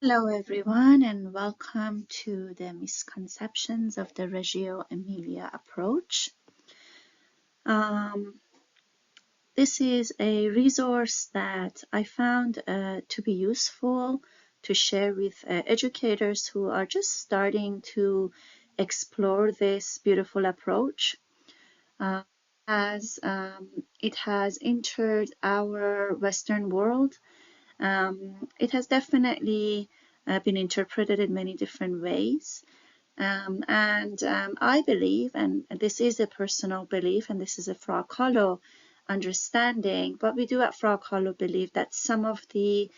Hello everyone and welcome to the Misconceptions of the Reggio Emilia approach. This is a resource that I found to be useful to share with educators who are just starting to explore this beautiful approach. As it has entered our Western world, it has definitely been interpreted in many different ways. I believe, and this is a personal belief, and this is a Frog Hollow understanding, but we do at Frog Hollow believe that some of the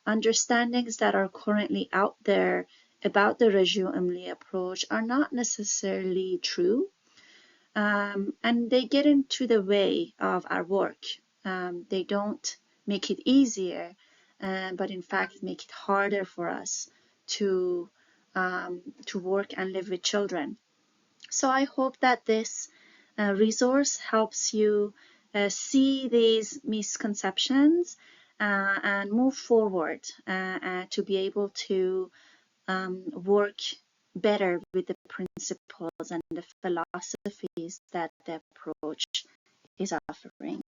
understandings that are currently out there about the Reggio Emilia approach are not necessarily true, and they get into the way of our work. They don't make it easier, but in fact make it harder for us to work and live with children. So I hope that this resource helps you see these misconceptions and move forward to be able to work better with the principles and the philosophies that the approach is offering.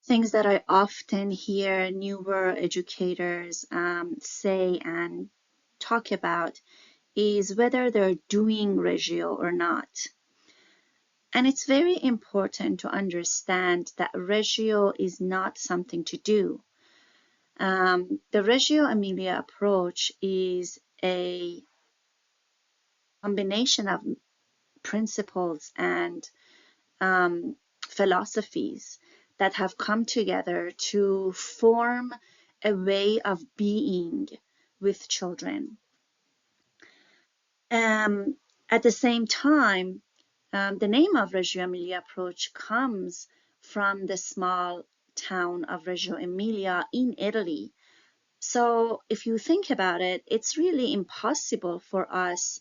Things that I often hear newer educators say and talk about is whether they're doing Reggio or not. And it's very important to understand that Reggio is not something to do. The Reggio Emilia approach is a combination of principles and philosophies that have come together to form a way of being with children. At the same time, the name of Reggio Emilia approach comes from the small town of Reggio Emilia in Italy. So if you think about it, it's really impossible for us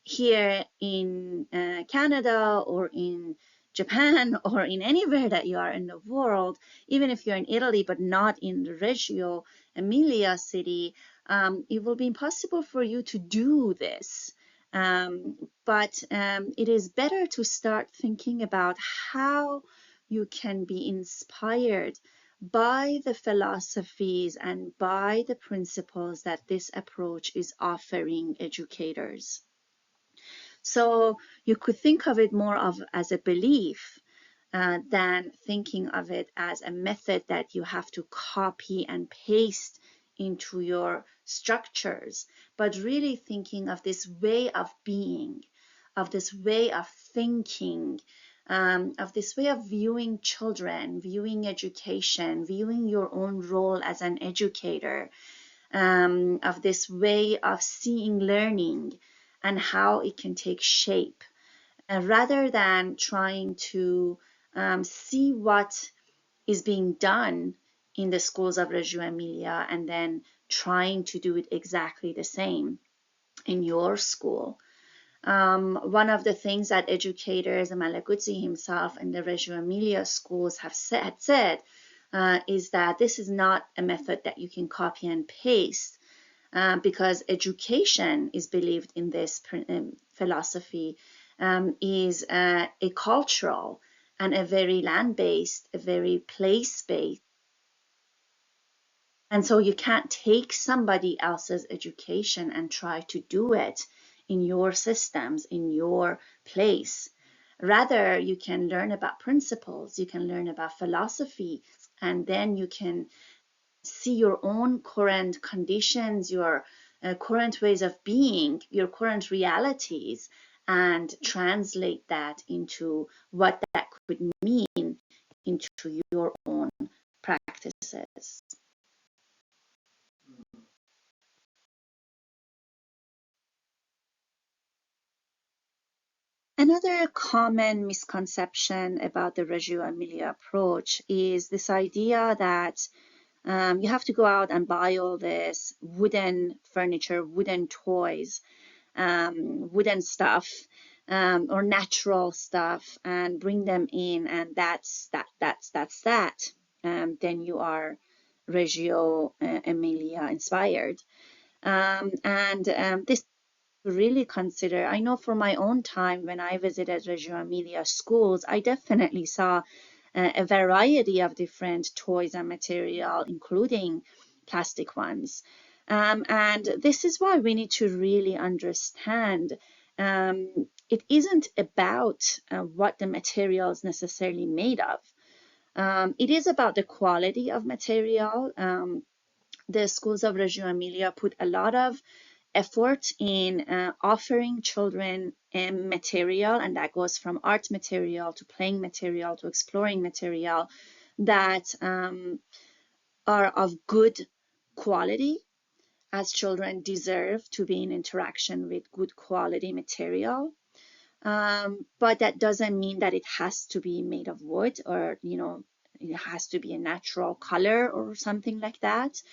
here in Canada or in Japan or in anywhere that you are in the world, even if you're in Italy but not in the Reggio Emilia city, it will be impossible for you to do this. But it is better to start thinking about how you can be inspired by the philosophies and by the principles that this approach is offering educators. So you could think of it more of as a belief than thinking of it as a method that you have to copy and paste into your structures, but really thinking of this way of being, of this way of thinking, of this way of viewing children, viewing education, viewing your own role as an educator, of this way of seeing learning and how it can take shape, rather than trying to see what is being done in the schools of Reggio Emilia and then trying to do it exactly the same in your school. One of the things that educators, Malaguzzi himself and the Reggio Emilia schools have said is that this is not a method that you can copy and paste, because education is believed in this philosophy is a cultural and a very land-based, a very place-based. And so you can't take somebody else's education and try to do it in your systems, in your place. Rather, you can learn about principles, you can learn about philosophy, and then you can see your own current conditions, your current ways of being, your current realities, and translate that into what that could mean into your own practices. Another common misconception about the Reggio Emilia approach is this idea that you have to go out and buy all this wooden furniture, wooden toys, wooden stuff, or natural stuff and bring them in, and that's that. Then you are Reggio Emilia inspired. This really consider, I know for my own time when I visited Reggio Emilia schools, I definitely saw a variety of different toys and material, including plastic ones. And this is why we need to really understand it isn't about what the material is necessarily made of. It is about the quality of material. The schools of Reggio Emilia put a lot of effort in offering children material, and that goes from art material to playing material to exploring material that are of good quality, as children deserve to be in interaction with good quality material. But that doesn't mean that it has to be made of wood, or it has to be a natural color or something like that.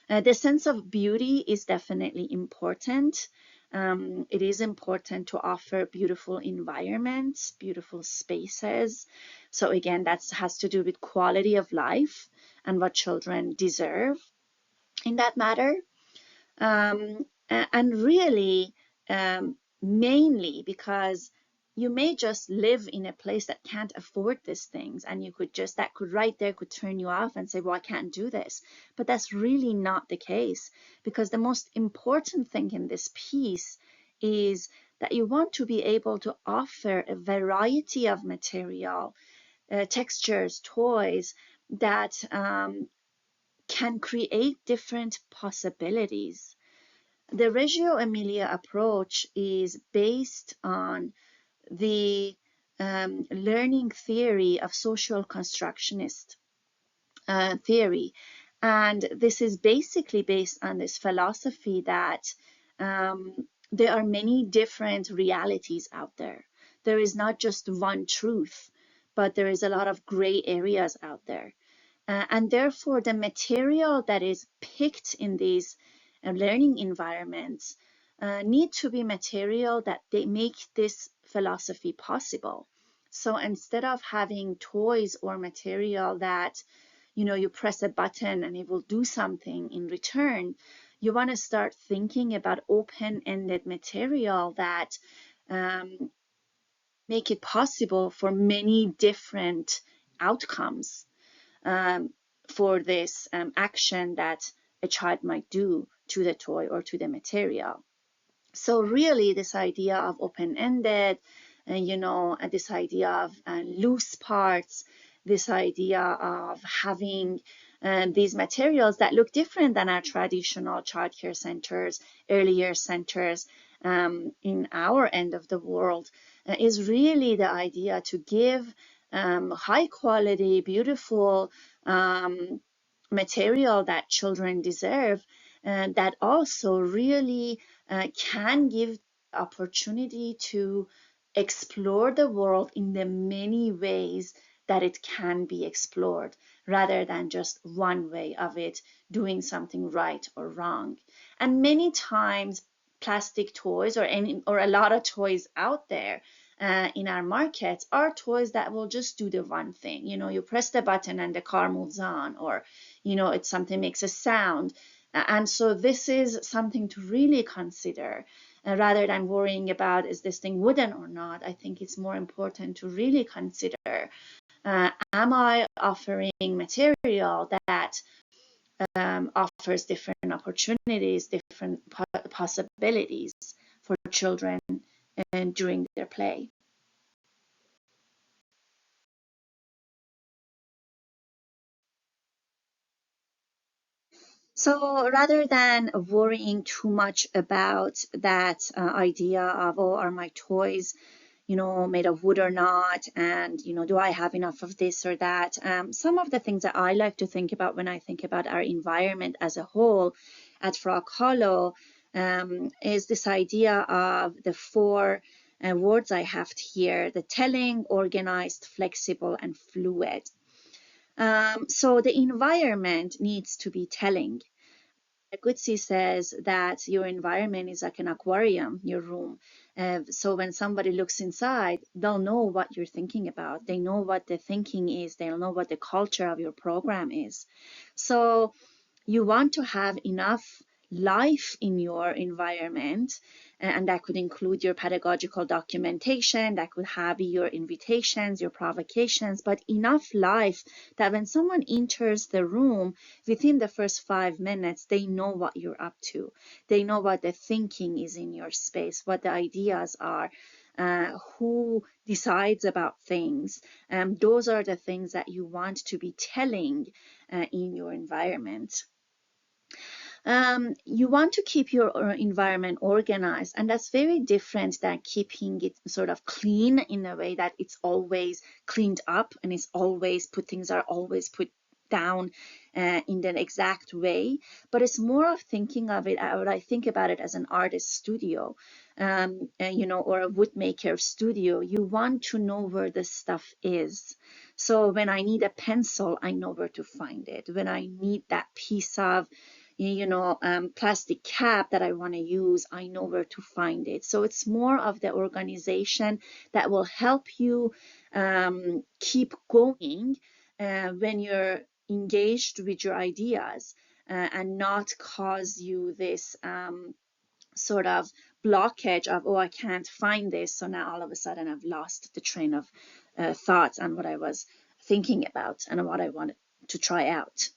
The sense of beauty is definitely important. It is important to offer beautiful environments, beautiful spaces. So again, that has to do with quality of life and what children deserve in that matter. And really, mainly because you may just live in a place that can't afford these things, and you could just, that could right there could turn you off and say, well, I can't do this. But that's really not the case, because the most important thing in this piece is that you want to be able to offer a variety of material, textures, toys that can create different possibilities. The Reggio Emilia approach is based on the learning theory of social constructionist theory. And this is basically based on this philosophy that there are many different realities out there. There is not just one truth, but there is a lot of gray areas out there. And therefore, the material that is picked in these learning environments need to be material that they make this philosophy possible. So instead of having toys or material that, you press a button and it will do something in return, you want to start thinking about open-ended material that make it possible for many different outcomes for this action that a child might do to the toy or to the material. So really this idea of open-ended, this idea of loose parts, this idea of having these materials that look different than our traditional childcare centers, early years centers in our end of the world, is really the idea to give high quality, beautiful material that children deserve, and that also really can give opportunity to explore the world in the many ways that it can be explored, rather than just one way of it doing something right or wrong. And many times plastic toys or a lot of toys out there in our markets are toys that will just do the one thing. You press the button and the car moves on, or it's something makes a sound. And so this is something to really consider. Rather than worrying about is this thing wooden or not, I think it's more important to really consider, am I offering material that offers different opportunities, different possibilities for children and during their play. So rather than worrying too much about that idea of, oh, are my toys, made of wood or not, and do I have enough of this or that? Some of the things that I like to think about when I think about our environment as a whole at Frog Hollow is this idea of the four words I have here: the telling, organized, flexible, and fluid. So the environment needs to be telling. Gutsi says that your environment is like an aquarium, your room. So when somebody looks inside, they'll know what you're thinking about. They know what the thinking is. They'll know what the culture of your program is. So you want to have enough life in your environment, and that could include your pedagogical documentation, that could have your invitations, your provocations, but enough life that when someone enters the room, within the first 5 minutes, they know what you're up to. They know what the thinking is in your space, what the ideas are, who decides about things. Those are the things that you want to be telling in your environment. You want to keep your environment organized, and that's very different than keeping it sort of clean in a way that it's always cleaned up and it's always things are always put down in the exact way. But it's more of thinking of it, I think about it as an artist studio, or a woodmaker studio. You want to know where the stuff is. So when I need a pencil, I know where to find it. When I need that piece of plastic cap that I want to use, I know where to find it. So it's more of the organization that will help you keep going when you're engaged with your ideas, and not cause you this sort of blockage of, oh, I can't find this, so now all of a sudden I've lost the train of thoughts and what I was thinking about and what I wanted to try out.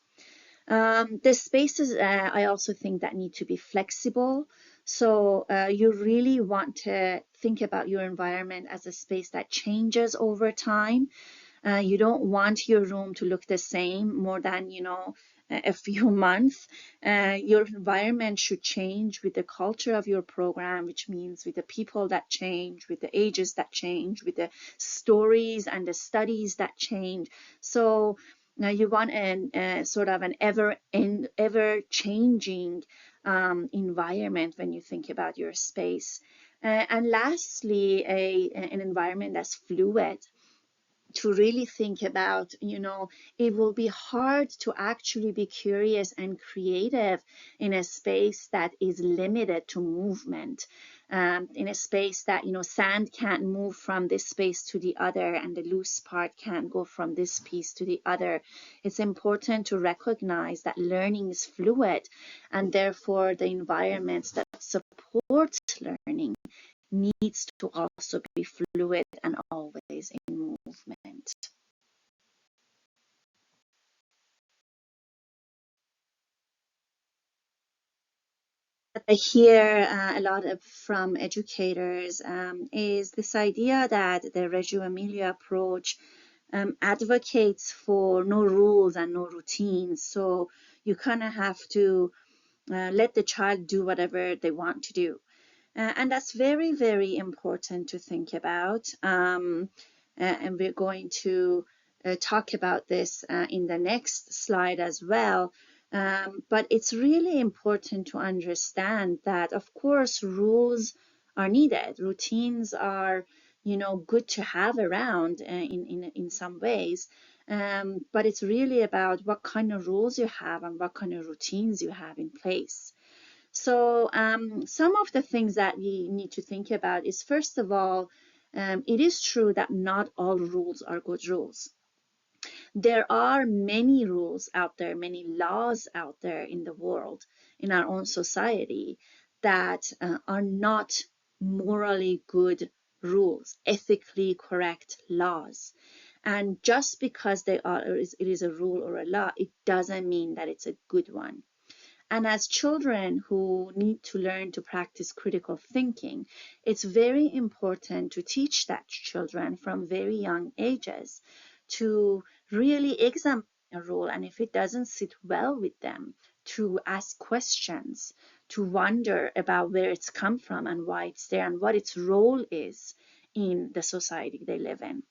The spaces, I also think, that need to be flexible. So you really want to think about your environment as a space that changes over time. You don't want your room to look the same more than, a few months. Your environment should change with the culture of your program, which means with the people that change, with the ages that change, with the stories and the studies that change. So now you want sort of an ever changing environment when you think about your space. And lastly, an environment that's fluid, to really think about, it will be hard to actually be curious and creative in a space that is limited to movement, in a space that, sand can't move from this space to the other and the loose part can't go from this piece to the other. It's important to recognize that learning is fluid, and therefore the environments that support learning needs to also be fluid and always in movement. I hear a lot from educators is this idea that the Reggio Emilia approach advocates for no rules and no routines. So you kind of have to let the child do whatever they want to do. And that's very, very important to think about. And we're going to talk about this in the next slide as well. But it's really important to understand that, of course, rules are needed. Routines are, good to have around in some ways. But it's really about what kind of rules you have and what kind of routines you have in place. So some of the things that we need to think about is, first of all, it is true that not all rules are good rules. There are many rules out there, many laws out there in the world, in our own society, that are not morally good rules, ethically correct laws. And just because it is a rule or a law, it doesn't mean that it's a good one. And as children who need to learn to practice critical thinking, it's very important to teach that children from very young ages to really examine a rule, and if it doesn't sit well with them, to ask questions, to wonder about where it's come from and why it's there and what its role is in the society they live in.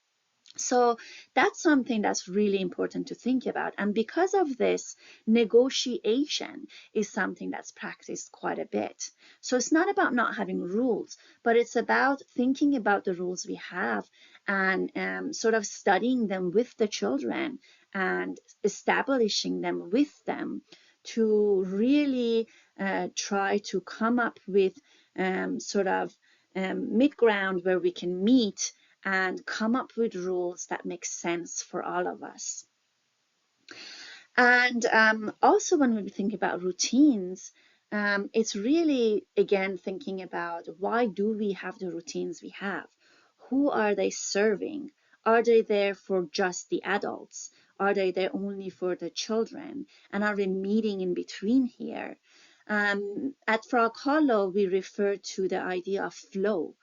So that's something that's really important to think about. And because of this, negotiation is something that's practiced quite a bit. So it's not about not having rules, but it's about thinking about the rules we have and sort of studying them with the children and establishing them with them to really try to come up with sort of mid-ground where we can meet and come up with rules that make sense for all of us. And also when we think about routines, it's really, again, thinking about why do we have the routines we have? Who are they serving? Are they there for just the adults? Are they there only for the children? And are we meeting in between here? At Frog Hollow, we refer to the idea of flow.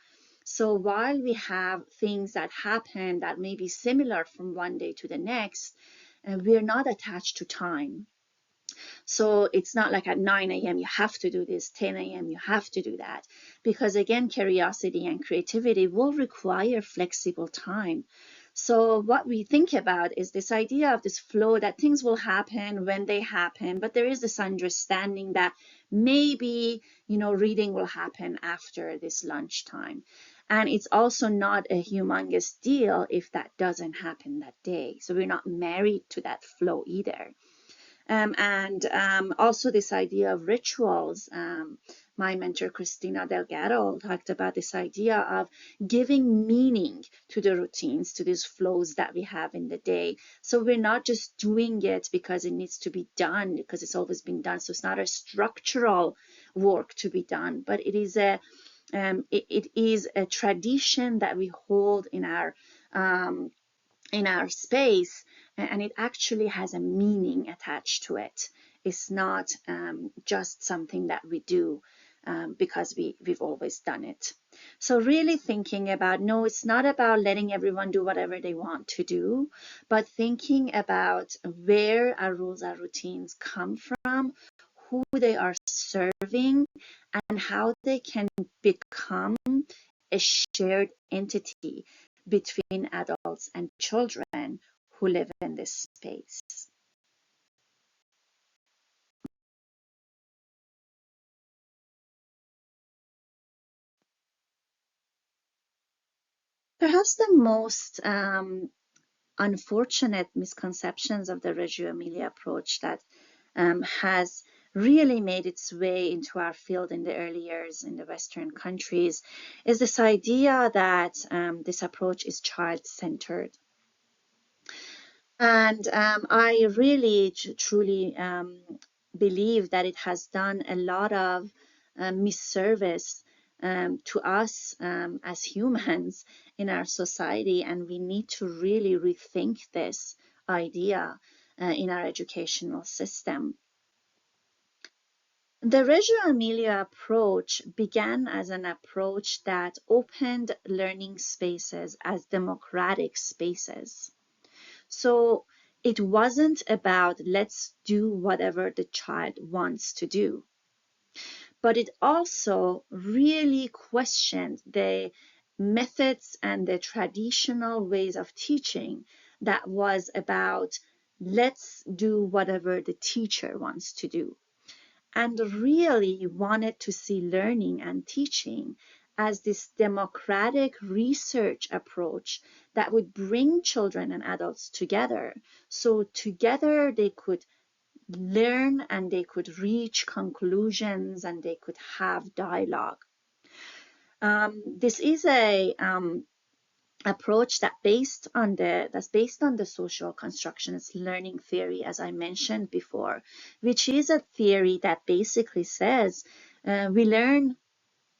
So while we have things that happen that may be similar from one day to the next, we're not attached to time. So it's not like at 9 a.m. you have to do this, 10 a.m. you have to do that. Because again, curiosity and creativity will require flexible time. So what we think about is this idea of this flow, that things will happen when they happen, but there is this understanding that maybe, reading will happen after this lunchtime. And it's also not a humongous deal if that doesn't happen that day. So we're not married to that flow either. And also this idea of rituals. My mentor, Christina Delgado, talked about this idea of giving meaning to the routines, to these flows that we have in the day. So we're not just doing it because it needs to be done, because it's always been done. So it's not a structural work to be done, but it is a tradition that we hold in our space, and it actually has a meaning attached to it. It's not just something that we do because we've always done it. So really thinking about, no, it's not about letting everyone do whatever they want to do, but thinking about where our rules, our routines come from, who they are serving, and how they can become a shared entity between adults and children who live in this space. Perhaps the most unfortunate misconceptions of the Reggio Emilia approach that has really made its way into our field in the early years in the Western countries is this idea that this approach is child-centered. And I really truly believe that it has done a lot of misservice to us as humans in our society, and we need to really rethink this idea in our educational system. The Reggio Emilia approach began as an approach that opened learning spaces as democratic spaces. So it wasn't about let's do whatever the child wants to do, but it also really questioned the methods and the traditional ways of teaching that was about let's do whatever the teacher wants to do, and really wanted to see learning and teaching as this democratic research approach that would bring children and adults together. So together they could learn and they could reach conclusions and they could have dialogue. This is a approach that's based on the social constructionist learning theory, as I mentioned before, which is a theory that basically says we learn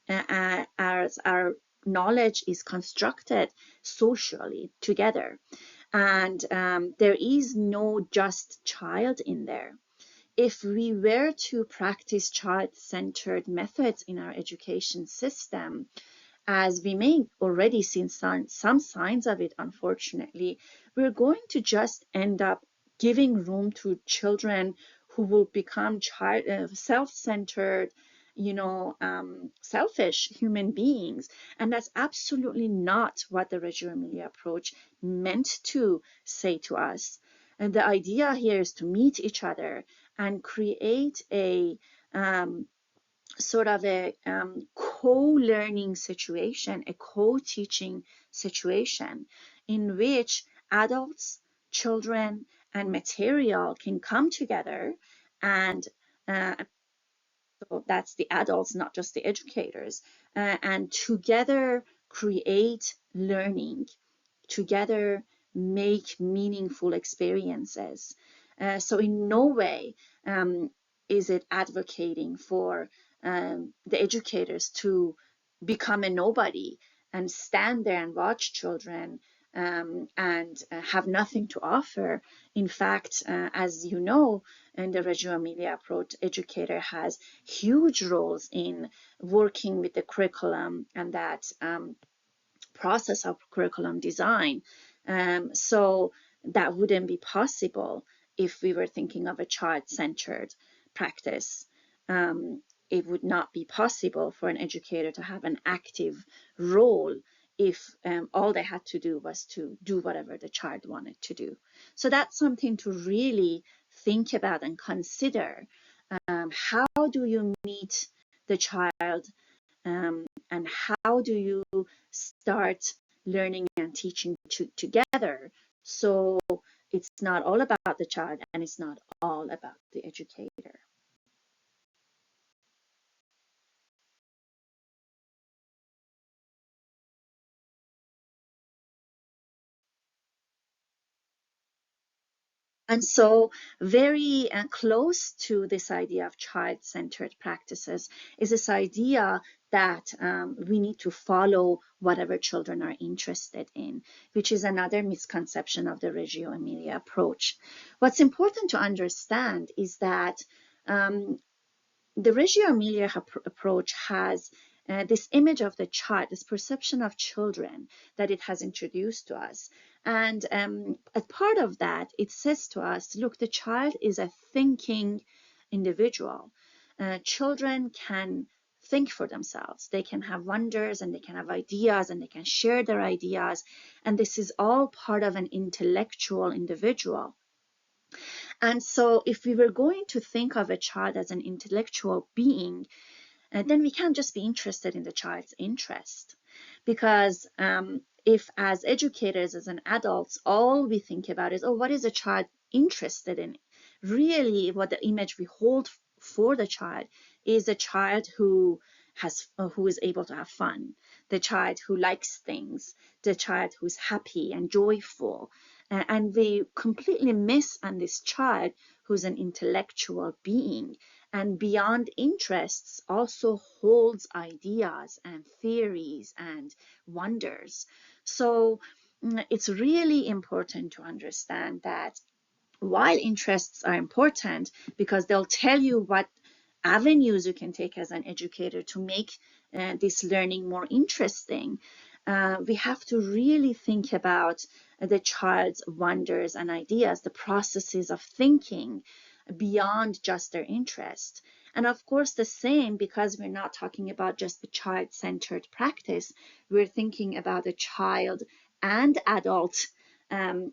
as our knowledge is constructed socially together, and there is no just child in there. If we were to practice child-centered methods in our education system, as we may already see some signs of it, unfortunately, we're going to just end up giving room to children who will become self-centered, selfish human beings. And that's absolutely not what the Reggio Emilia approach meant to say to us. And the idea here is to meet each other and create a sort of a co-learning situation, a co-teaching situation in which adults, children, and material can come together And so that's the adults, not just the educators, and together create learning, together make meaningful experiences. So in no way is it advocating for the educators to become a nobody and stand there and watch children and have nothing to offer. In fact, as you know, in the Reggio Emilia approach, educator has huge roles in working with the curriculum and that process of curriculum design. So that wouldn't be possible if we were thinking of a child-centered practice. It would not be possible for an educator to have an active role if all they had to do was to do whatever the child wanted to do. So that's something to really think about and consider. How do you meet the child, and how do you start learning and teaching together, so it's not all about the child and it's not all about the educator. And so very close to this idea of child-centered practices is this idea that we need to follow whatever children are interested in, which is another misconception of the Reggio Emilia approach. What's important to understand is that the Reggio Emilia approach has this image of the child, this perception of children that it has introduced to us. And as part of that, it says to us, look, the child is a thinking individual. Children can think for themselves. They can have wonders and they can have ideas and they can share their ideas. And this is all part of an intellectual individual. And so if we were going to think of a child as an intellectual being, then we can't just be interested in the child's interest. Because if as educators, as an adults, all we think about is, oh, what is a child interested in? Really, what the image we hold for the child is a child who is able to have fun, the child who likes things, the child who's happy and joyful. And we completely miss on this child who's an intellectual being, and beyond interests also holds ideas and theories and wonders. So it's really important to understand that while interests are important because they'll tell you what avenues you can take as an educator to make this learning more interesting, we have to really think about the child's wonders and ideas, the processes of thinking beyond just their interest. And of course, the same, because we're not talking about just the child-centered practice, we're thinking about the child and adult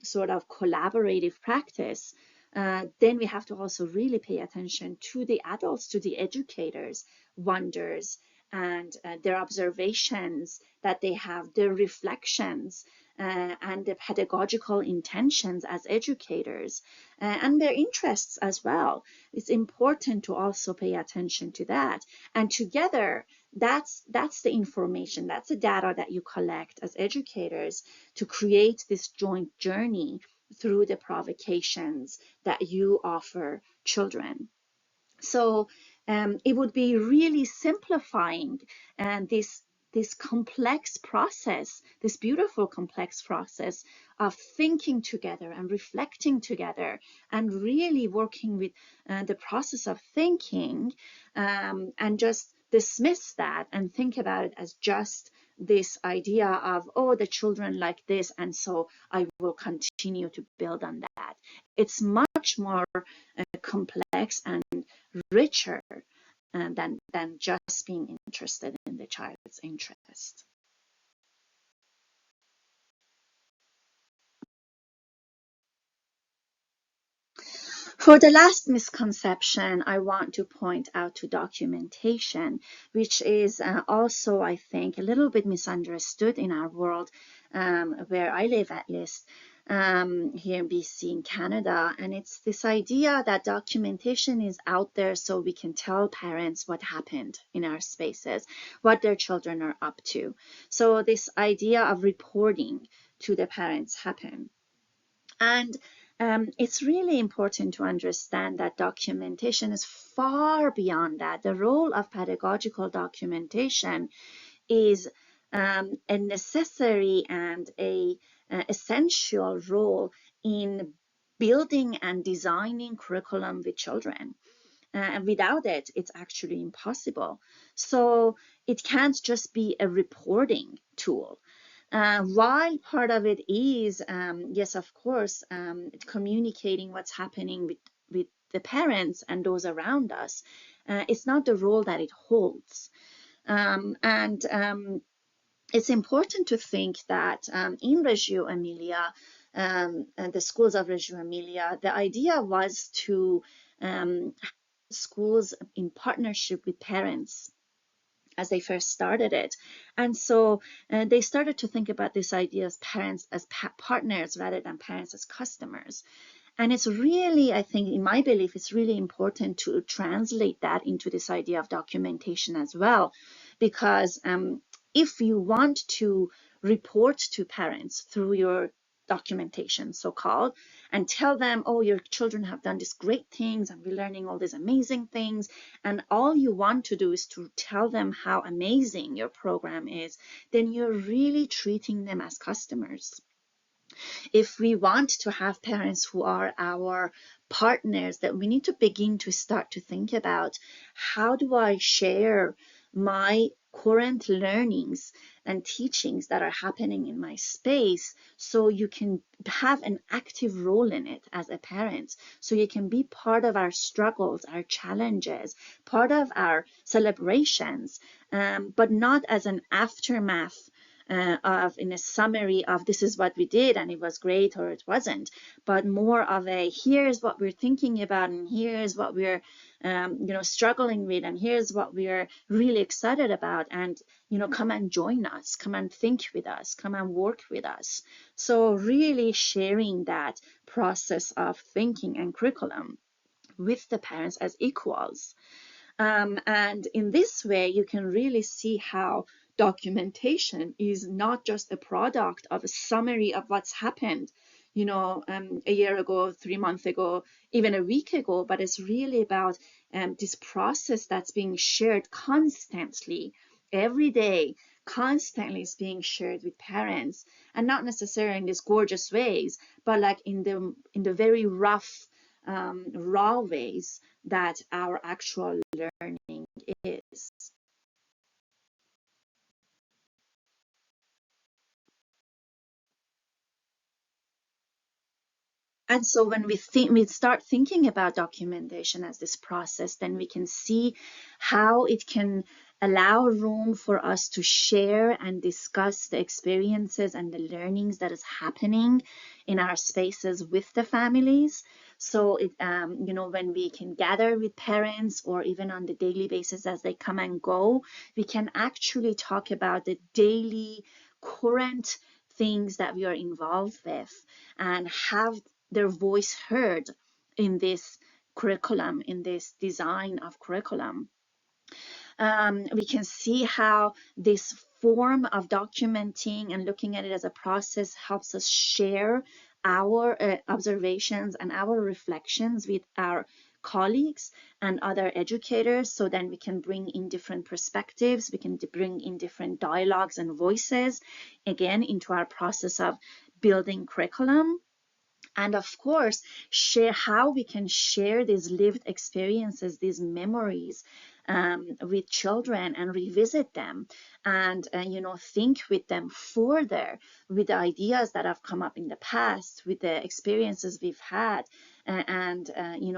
sort of collaborative practice. Then we have to also really pay attention to the adults, to the educators' wonders and their observations that they have, their reflections, and the pedagogical intentions as educators, and their interests as well. It's important to also pay attention to that. And together, that's the information, that's the data that you collect as educators to create this joint journey through the provocations that you offer children. So it would be really simplifying this complex process, this beautiful complex process of thinking together and reflecting together and really working with the process of thinking, and just dismiss that and think about it as just this idea of, oh, the children like this, and so I will continue to build on that. It's much more complex and richer than just being interested in the child's interest. For the last misconception, I want to point out to documentation, which is also, I think, a little bit misunderstood in our world. where I live at least, here in BC in Canada. And it's this idea that documentation is out there so we can tell parents what happened in our spaces, what their children are up to. So this idea of reporting to the parents happen. And it's really important to understand that documentation is far beyond that. The role of pedagogical documentation is a necessary and a essential role in building and designing curriculum with children. And without it, it's actually impossible. So it can't just be a reporting tool. While part of it is, yes, of course, communicating what's happening with the parents and those around us, it's not the role that it holds. And it's important to think that in Reggio Emilia, and the schools of Reggio Emilia, the idea was to schools in partnership with parents as they first started it. And so they started to think about this idea as parents as partners rather than parents as customers. And it's really, I think, in my belief, it's really important to translate that into this idea of documentation as well, because if you want to report to parents through your documentation, so-called, and tell them, oh, your children have done these great things and we're learning all these amazing things, and all you want to do is to tell them how amazing your program is, then you're really treating them as customers. If we want to have parents who are our partners, that we need to begin to start to think about, how do I share my current learnings and teachings that are happening in my space, so you can have an active role in it as a parent, so you can be part of our struggles, our challenges, part of our celebrations, but not as an aftermath of in a summary of this is what we did and it was great or it wasn't, but more of a here's what we're thinking about and here's what we're struggling with and here's what we're really excited about, and come and join us, come and think with us, come and work with us. So really sharing that process of thinking and curriculum with the parents as equals. And in this way, you can really see how documentation is not just a product of a summary of what's happened, a year ago, 3 months ago, even a week ago, but it's really about this process that's being shared constantly, every day, constantly is being shared with parents, and not necessarily in these gorgeous ways, but like in the very rough, raw ways that our actual learning is. And so when we start thinking about documentation as this process, then we can see how it can allow room for us to share and discuss the experiences and the learnings that is happening in our spaces with the families. So it, when we can gather with parents or even on the daily basis as they come and go, we can actually talk about the daily current things that we are involved with and have their voice heard in this curriculum, in this design of curriculum. We can see how this form of documenting and looking at it as a process helps us share our observations and our reflections with our colleagues and other educators, so then we can bring in different perspectives, we can bring in different dialogues and voices, again, into our process of building curriculum. And of course, share how we can share these lived experiences, these memories with children and revisit them and, think with them further with the ideas that have come up in the past, with the experiences we've had, and,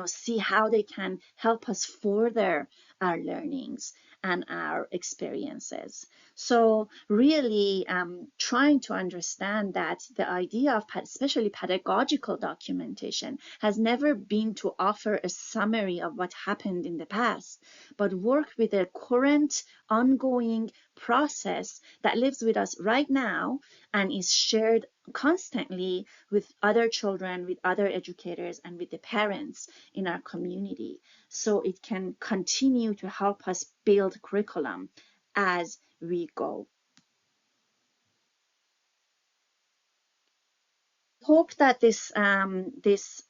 see how they can help us further our learnings and our experiences. So really trying to understand that the idea of especially pedagogical documentation has never been to offer a summary of what happened in the past, but work with a current ongoing process that lives with us right now and is shared constantly with other children, with other educators, and with the parents in our community. So it can continue to help us build curriculum as we go. Hope that this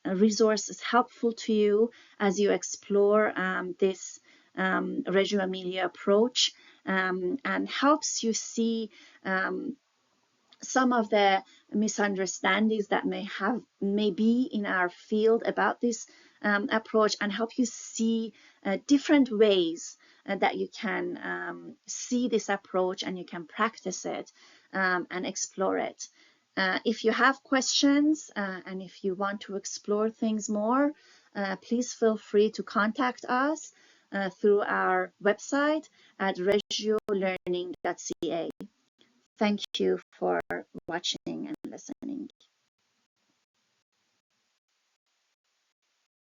resource is helpful to you as you explore this Reggio Emilia approach, and helps you see some of the misunderstandings that may be in our field about this approach, and help you see different ways that you can see this approach and you can practice it and explore it. If you have questions and if you want to explore things more, please feel free to contact us through our website at reggiolearning.ca. Thank you for watching.